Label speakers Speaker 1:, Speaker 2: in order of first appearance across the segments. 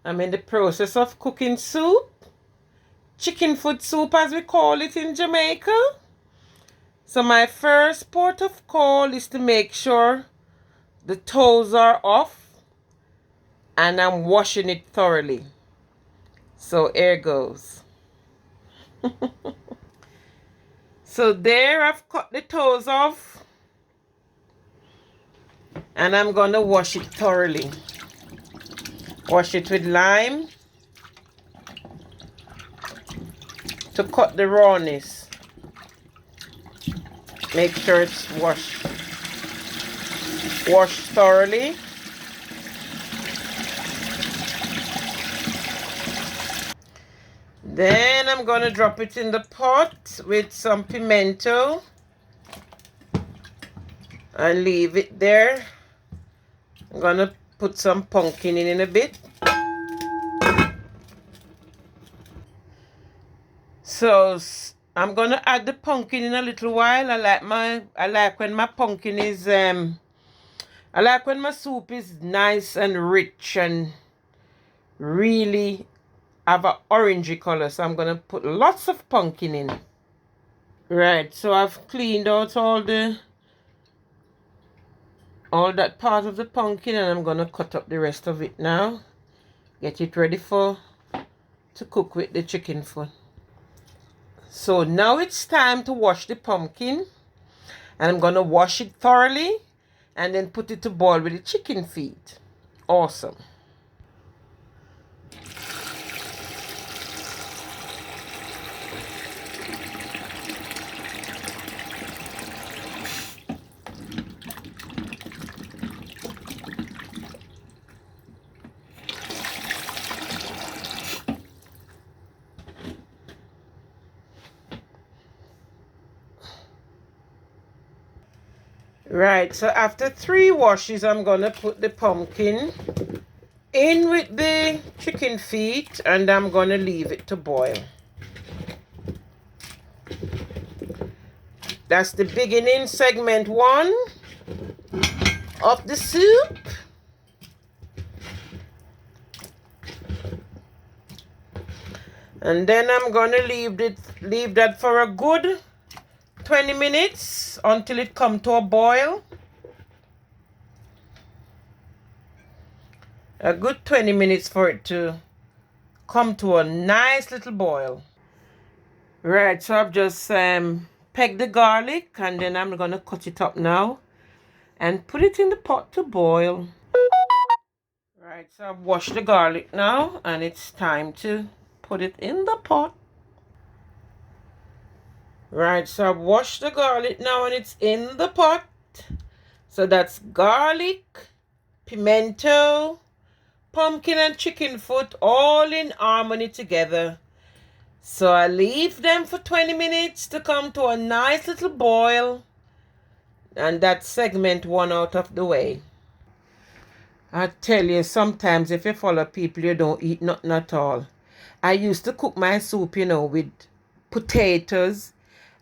Speaker 1: I'm in the process of cooking soup. Chicken foot soup as we call it in Jamaica. So my first port of call is to make sure the toes are off and I'm washing it thoroughly. So here goes. So there I've cut the toes off and I'm gonna wash it thoroughly. Wash it with lime to cut the rawness. Make sure it's washed thoroughly. Then I'm gonna drop it in the pot with some pimento and leave it there. I'm gonna put some pumpkin in a bit. So I'm gonna add the pumpkin in a little while. I like when my pumpkin is I like when my soup is nice and rich and really have an orangey color. So I'm gonna put lots of pumpkin in. Right, so I've cleaned out all that part of the pumpkin and I'm gonna cut up the rest of it now. Get it ready to cook with the chicken foot. So now it's time to wash the pumpkin and I'm gonna wash it thoroughly and then put it to boil with the chicken feet. Awesome. Right, so after 3 washes, I'm gonna put the pumpkin in with the chicken feet and I'm gonna leave it to boil. That's the beginning, segment 1 of the soup. And then I'm gonna leave that for a good 20 minutes until it come to a boil. A good 20 minutes for it to come to a nice little boil. Right, so I've just pegged the garlic and then I'm gonna cut it up now and put it in the pot to boil. Right, so I've washed the garlic now and it's time to put it in the pot. Right, so I've washed the garlic now and it's in the pot. So that's garlic, pimento, pumpkin and chicken foot all in harmony together. So I leave them for 20 minutes to come to a nice little boil. And that's segment 1 out of the way. I tell you, sometimes if you follow people, you don't eat nothing at all. I used to cook my soup, with potatoes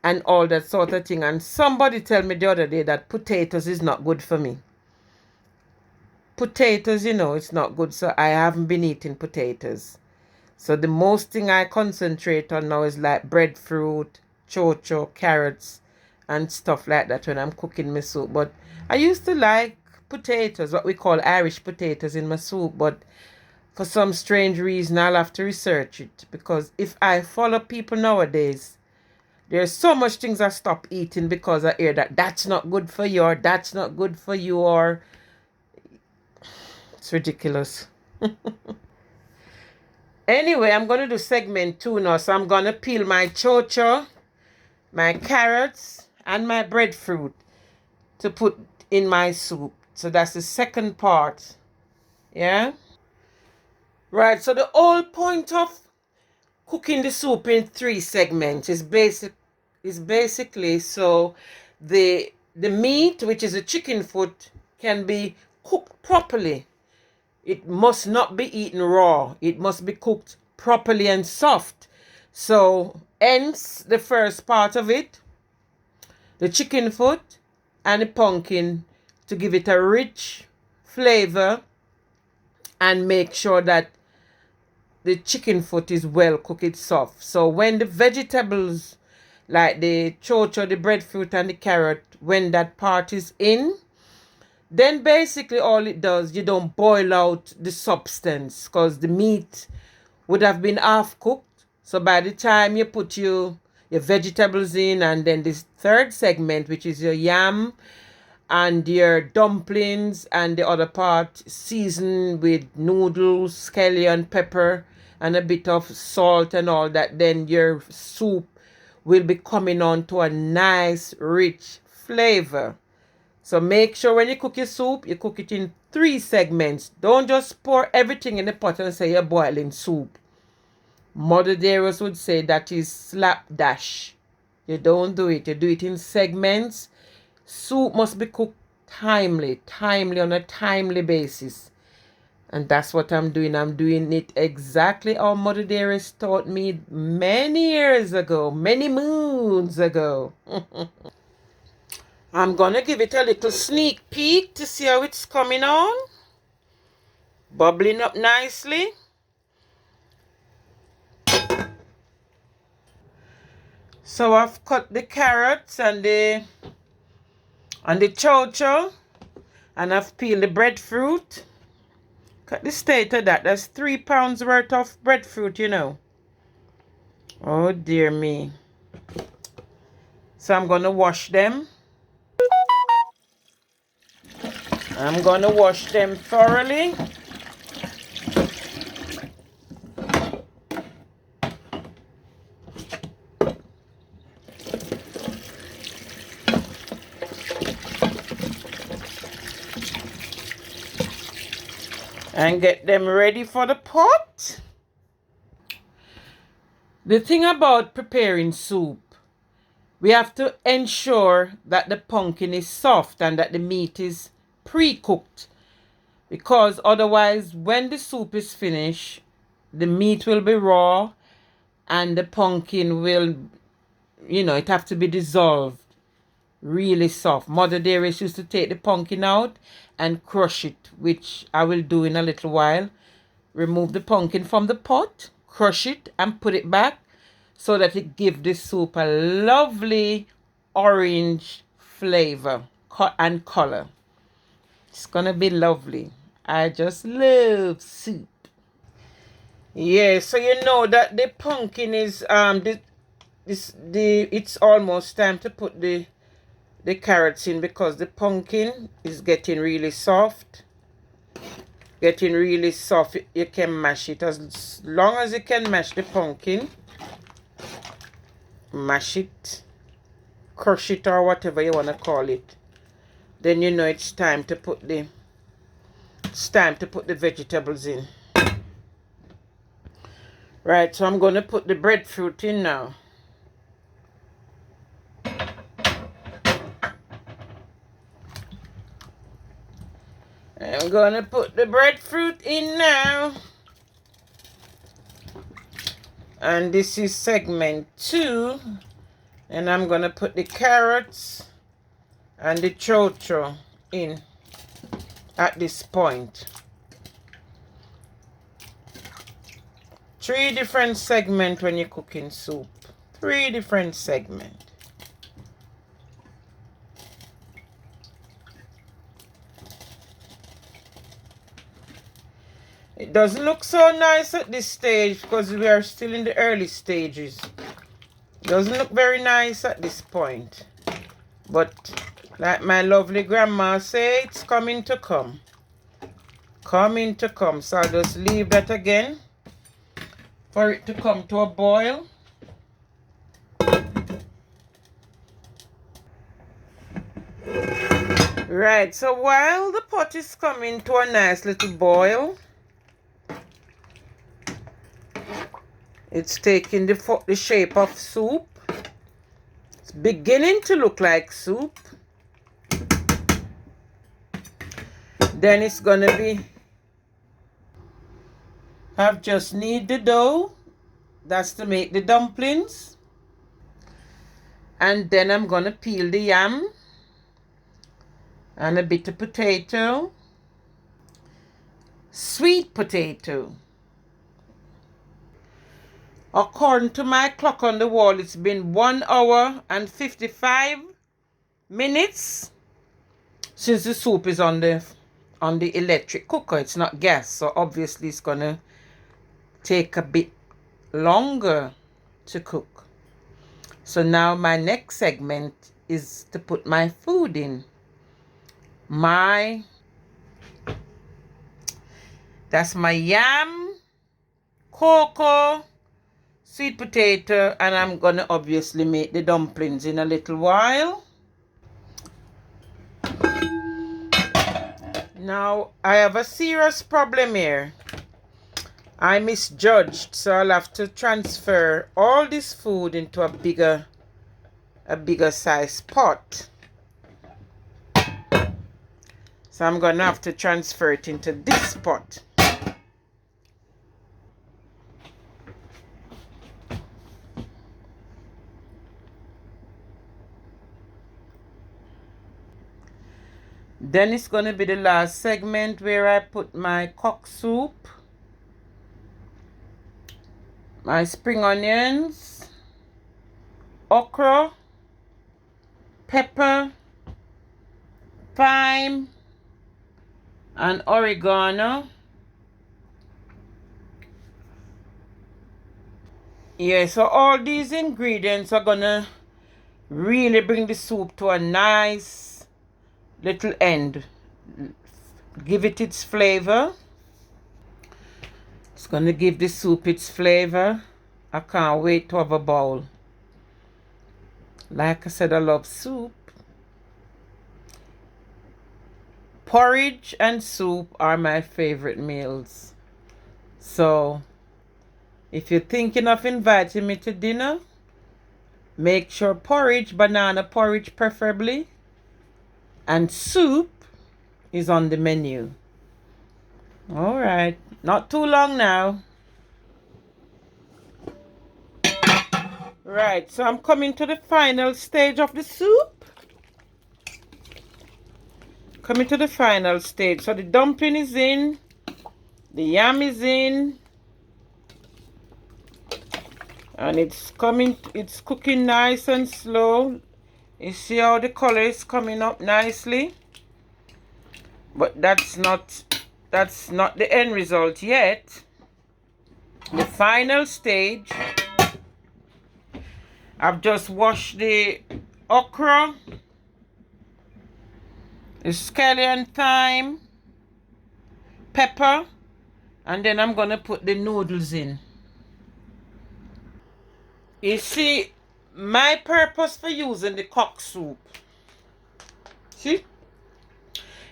Speaker 1: and all that sort of thing. And somebody told me the other day that potatoes is not good for me. Potatoes, it's not good. So I haven't been eating potatoes. So the most thing I concentrate on now is like breadfruit, chocho, carrots, and stuff like that when I'm cooking my soup. But I used to like potatoes, what we call Irish potatoes in my soup. But for some strange reason, I'll have to research it. Because if I follow people nowadays, there's so much things I stop eating because I hear that that's not good for you or that's not good for you or it's ridiculous. Anyway, I'm going to do segment 2 now. So I'm going to peel my chocho, my carrots, and my breadfruit to put in my soup. So that's the second part. Yeah? Right, so the whole point of cooking the soup in 3 segments is basically so the meat, which is a chicken foot, can be cooked properly. It must not be eaten raw. It must be cooked properly and soft. So hence the first part of it, the chicken foot and the pumpkin, to give it a rich flavor and make sure that the chicken foot is well cooked, it's soft. So when the vegetables like the chocho, the breadfruit and the carrot, when that part is in, then basically all it does, you don't boil out the substance because the meat would have been half cooked. So by the time you put your vegetables in, and then this third segment, which is your yam and your dumplings and the other part seasoned with noodles, scallion, pepper, and a bit of salt and all that, then your soup will be coming on to a nice rich flavor. So make sure when you cook your soup, you cook it in 3 segments. Don't just pour everything in the pot and say you're boiling soup. Mother Dearest would say that is slapdash. You don't do it. You do it in segments. Soup must be cooked timely on a timely basis. And that's what I'm doing. I'm doing it exactly how Mother Dearest taught me many years ago, many moons ago. I'm gonna give it a little sneak peek to see how it's coming on. Bubbling up nicely. So I've cut the carrots and the chocho, and I've peeled the breadfruit. Cut the state of that. That's 3 pounds worth of breadfruit, you know. Oh dear me. So I'm gonna wash them. I'm gonna wash them thoroughly. And get them ready for the pot. The thing about preparing soup, we have to ensure that the pumpkin is soft and that the meat is pre-cooked. Because otherwise, when the soup is finished, the meat will be raw and the pumpkin will, it have to be dissolved really soft. Mother Dearest used to take the pumpkin out and crush it, which I will do in a little while. Remove the pumpkin from the pot, crush it and put it back so that it gives the soup a lovely orange flavor and color. It's gonna be lovely. I just love soup. Yeah, so you know that the pumpkin is it's almost time to put the carrots in because the pumpkin is getting really soft. Getting really soft. You can mash it as long as you can mash the pumpkin. Mash it, crush it, or whatever you want to call it. Then you know it's time to put the vegetables in. Right, so I'm going to put the breadfruit in now. I'm going to put the breadfruit in now. And this is segment 2. And I'm going to put the carrots and the chocho in at this point. 3 different segments when you're cooking soup. 3 different segments. It doesn't look so nice at this stage because we are still in the early stages. It doesn't look very nice at this point. But like my lovely grandma say, it's coming to come. Coming to come. So I'll just leave that again for it to come to a boil. Right, so while the pot is coming to a nice little boil, it's taking the shape of soup. It's beginning to look like soup. Then it's gonna be, I've just knead the dough. That's to make the dumplings. And then I'm gonna peel the yam and a bit of potato, sweet potato. According to my clock on the wall, it's been 1 hour and 55 minutes since the soup is on the electric cooker. It's not gas, so obviously it's gonna take a bit longer to cook. So now my next segment is to put my food in. That's my yam, cocoa, sweet potato, and I'm gonna obviously make the dumplings in a little while. Now I have a serious problem here. I misjudged, so I'll have to transfer all this food into a bigger size pot. So I'm gonna have to transfer it into this pot. Then it's gonna be the last segment where I put my cock soup, my spring onions, okra, pepper, thyme, and oregano. Yeah, so all these ingredients are gonna really bring the soup to a nice little end. Give it its flavor. It's gonna give the soup its flavor. I can't wait to have a bowl. Like I said, I love soup. Porridge and soup are my favorite meals. So if you're thinking of inviting me to dinner, make sure porridge, banana porridge preferably, and soup is on the menu. All right, not too long now. Right, so I'm coming to the final stage of the soup. Coming to the final stage. So the dumpling is in, the yam is in, and it's cooking nice and slow. You see how the color is coming up nicely, but that's not the end result yet. The final stage, I've just washed the okra, the scallion, thyme, pepper, and then I'm gonna put the noodles in. You see, my purpose for using the cock soup, see,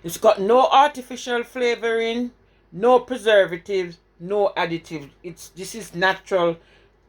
Speaker 1: it's got no artificial flavoring, no preservatives, no additives. This is natural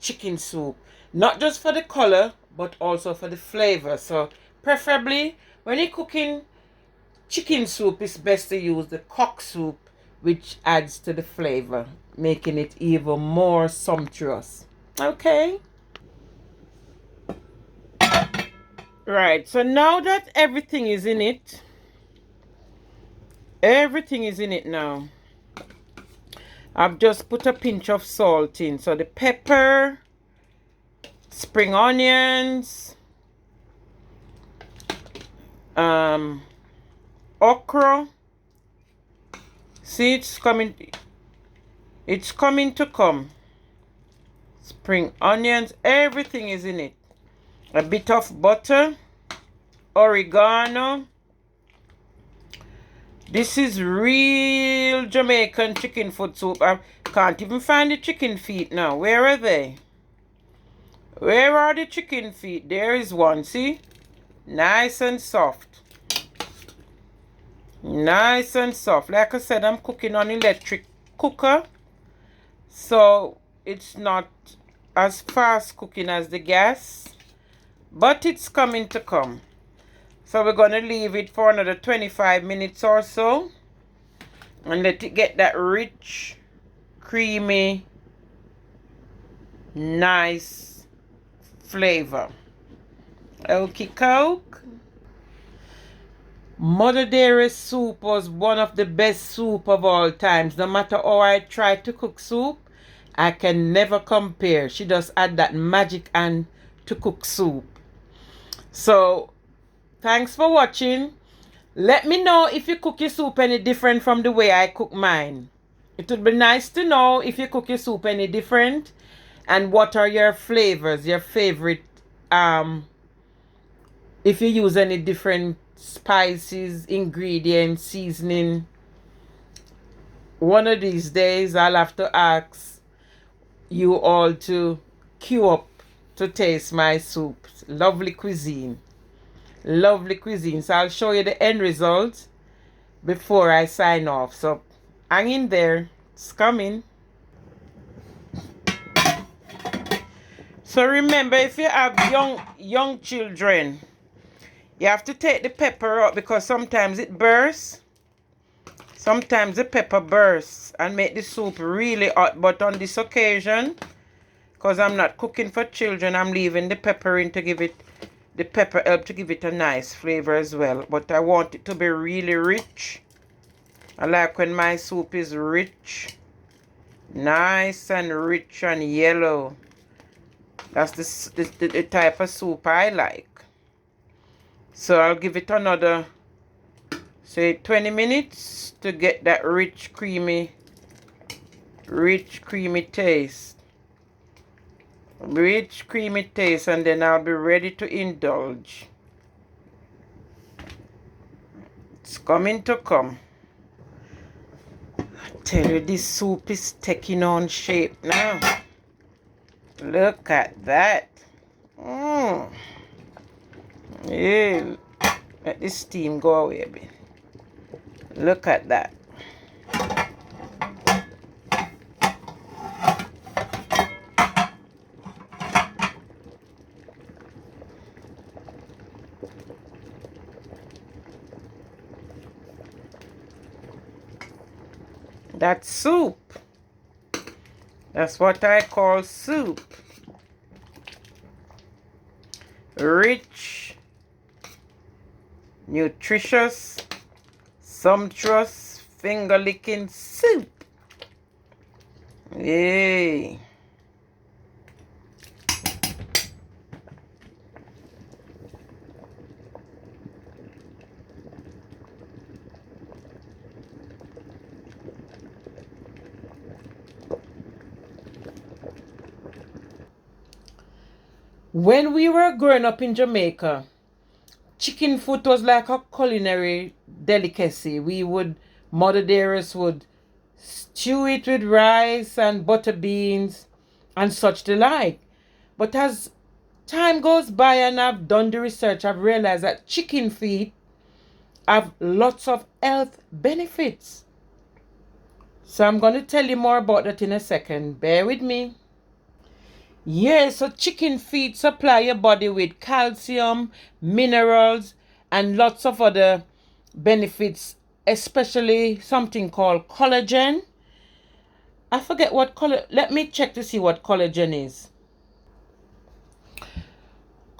Speaker 1: chicken soup, not just for the color but also for the flavor. So preferably when you're cooking chicken soup, it's best to use the cock soup, which adds to the flavor, making it even more sumptuous. Okay. Right, so now that everything is in it now, I've just put a pinch of salt in. So the pepper, spring onions, okra. See, it's coming to come. Spring onions, everything is in it. A bit of butter, oregano. This is real Jamaican chicken foot soup. I can't even find the chicken feet now. Where are they? Where are the chicken feet? There is one, see? Nice and soft. Nice and soft. Like I said, I'm cooking on electric cooker, so it's not as fast cooking as the gas, but it's coming to come. So we're going to leave it for another 25 minutes or so and let it get that rich, creamy, nice flavor. Okay, Coke. Mother Dairy soup was one of the best soup of all times. No matter how I tried to cook soup, I can never compare. She just had that magic hand to cook soup. So, thanks for watching. Let me know if you cook your soup any different from the way I cook mine. It would be nice to know if you cook your soup any different and what are your flavors, your favorite, if you use any different spices, ingredients, seasoning. One of these days I'll have to ask you all to queue up to taste my soup. Lovely cuisine. Lovely cuisine. So I'll show you the end result before I sign off. So hang in there. It's coming. So remember, if you have young children, you have to take the pepper out because sometimes it bursts. Sometimes the pepper bursts and make the soup really hot. But on this occasion, because I'm not cooking for children, I'm leaving the pepper in to give it, the pepper help to give it a nice flavor as well. But I want it to be really rich. I like when my soup is rich. Nice and rich and yellow. That's the type of soup I like. So I'll give it another, say, 20 minutes to get that rich, creamy taste. Rich, creamy taste, and then I'll be ready to indulge. It's coming to come. I tell you, this soup is taking on shape now. Look at that. Yeah. Let the steam go away a bit. Look at that. That's soup. That's what I call soup. Rich, nutritious, sumptuous, finger-licking soup. Yay. When we were growing up in Jamaica, chicken foot was like a culinary delicacy. Mother Dearest would stew it with rice and butter beans and such the like. But as time goes by and I've done the research, I've realized that chicken feet have lots of health benefits. So I'm going to tell you more about that in a second. Bear with me. Yeah, so chicken feet supply your body with calcium, minerals, and lots of other benefits, especially something called collagen. I forget what let me check to see what collagen is.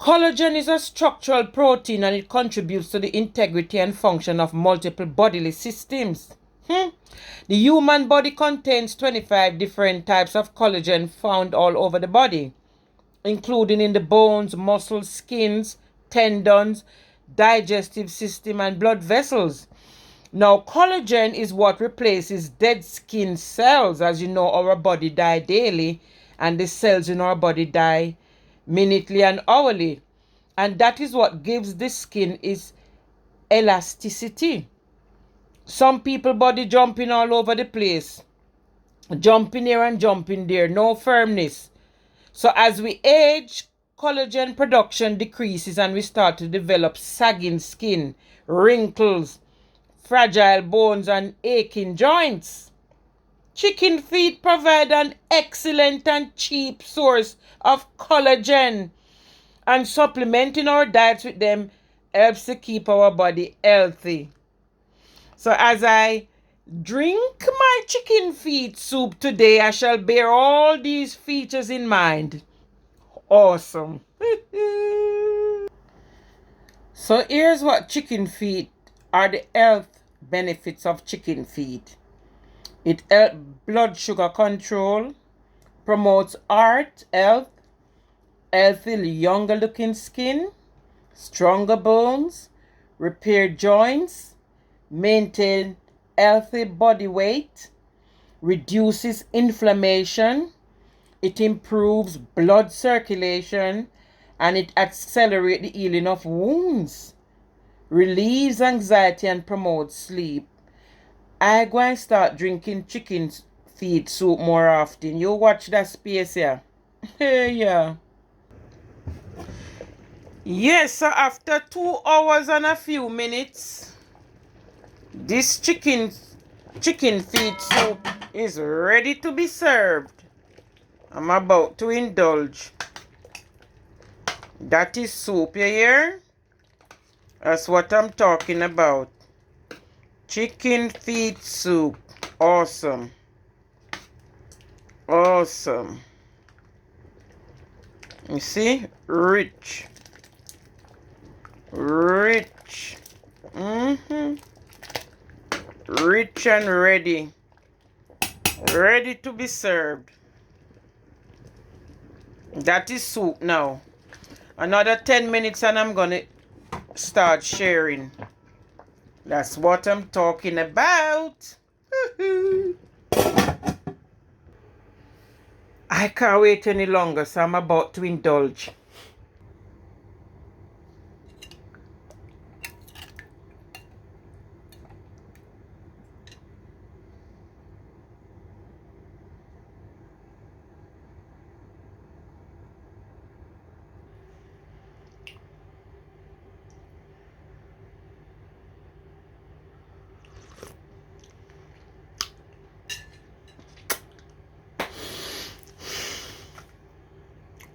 Speaker 1: Collagen is a structural protein and it contributes to the integrity and function of multiple bodily systems. The human body contains 25 different types of collagen found all over the body, including in the bones, muscles, skins, tendons, digestive system, and blood vessels. Now, collagen is what replaces dead skin cells. As you know, our body dies daily, and the cells in our body die minutely and hourly. And that is what gives the skin its elasticity. Some people body jumping all over the place. Jumping here and jumping there. No firmness. So as we age, collagen production decreases and we start to develop sagging skin, wrinkles, fragile bones, and aching joints. Chicken feet provide an excellent and cheap source of collagen, and supplementing our diets with them helps to keep our body healthy. So as I drink my chicken feet soup today, I shall bear all these features in mind. Awesome. So here's what chicken feet are, the health benefits of chicken feet. It helps blood sugar control, promotes heart health, healthy, younger looking skin, stronger bones, repair joints, maintain healthy body weight, reduces inflammation, it improves blood circulation, and it accelerates the healing of wounds, relieves anxiety, and promotes sleep. I go and start drinking chicken feet soup more often. You watch that space here. Yeah. Yes, so after 2 hours and a few minutes, this chicken feet soup is ready to be served. I'm about to indulge. That is soup, you hear? That's what I'm talking about. Chicken feet soup. Awesome. Awesome. You see? Rich. Rich. Rich and ready. Ready to be served. That is soup now. Another 10 minutes and I'm gonna start sharing. That's what I'm talking about. I can't wait any longer, so I'm about to indulge.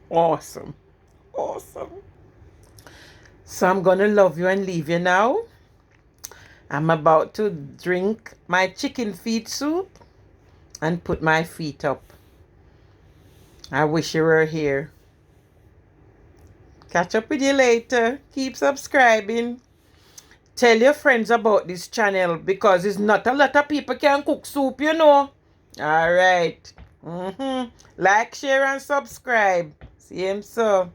Speaker 1: Awesome. Awesome. So I'm gonna love you and leave you now. I'm about to drink my chicken feet soup and put my feet up. I wish you were here. Catch up with you later. Keep subscribing. Tell your friends about this channel because it's not a lot of people can cook soup, you know. Alright. Like, share, and subscribe. See him so.